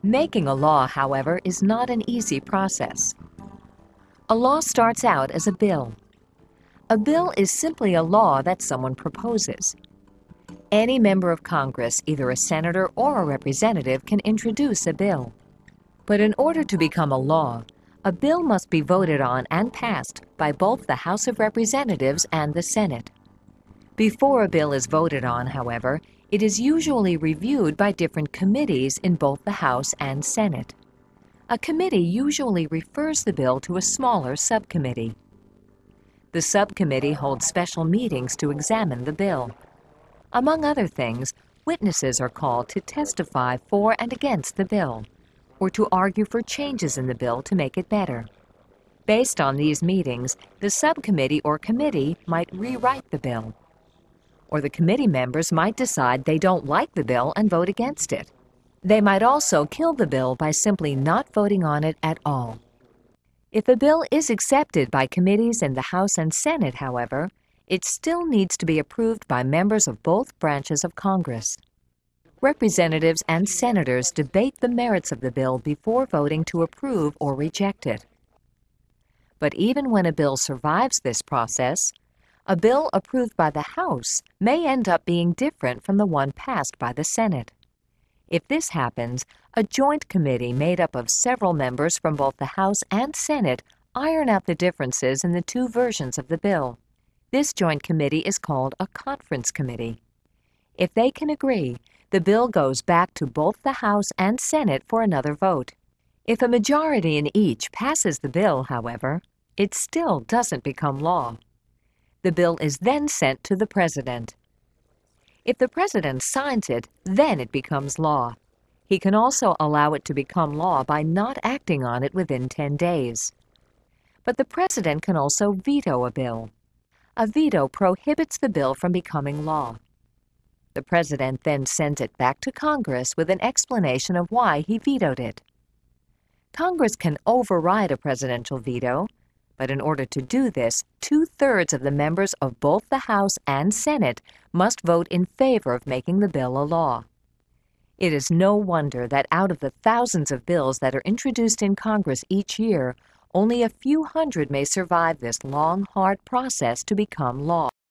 Making a law, however, is not an easy process. A law starts out as a bill. A bill is simply a law that someone proposes. Any member of Congress, either a senator or a representative, can introduce a bill. But in order to become a law, a bill must be voted on and passed by both the House of Representatives and the Senate. Before a bill is voted on, however, it is usually reviewed by different committees in both the House and Senate. A committee usually refers the bill to a smaller subcommittee. The subcommittee holds special meetings to examine the bill. Among other things, witnesses are called to testify for and against the bill, or to argue for changes in the bill to make it better. Based on these meetings, the subcommittee or committee might rewrite the bill. Or the committee members might decide they don't like the bill and vote against it. They might also kill the bill by simply not voting on it at all. If a bill is accepted by committees in the House and Senate, however, it still needs to be approved by members of both branches of Congress. Representatives and senators debate the merits of the bill before voting to approve or reject it. But even when a bill survives this process, a bill approved by the House may end up being different from the one passed by the Senate. If this happens, a joint committee made up of several members from both the House and Senate iron out the differences in the two versions of the bill. This joint committee is called a conference committee. If they can agree, the bill goes back to both the House and Senate for another vote. If a majority in each passes the bill, however, it still doesn't become law. The bill is then sent to the President. If the President signs it, then it becomes law. He can also allow it to become law by not acting on it within 10 days. But the President can also veto a bill. A veto prohibits the bill from becoming law. The President then sends it back to Congress with an explanation of why he vetoed it. Congress can override a presidential veto, but in order to do this, 2/3 of the members of both the House and Senate must vote in favor of making the bill a law. It is no wonder that out of the thousands of bills that are introduced in Congress each year, only a few hundred may survive this long, hard process to become law.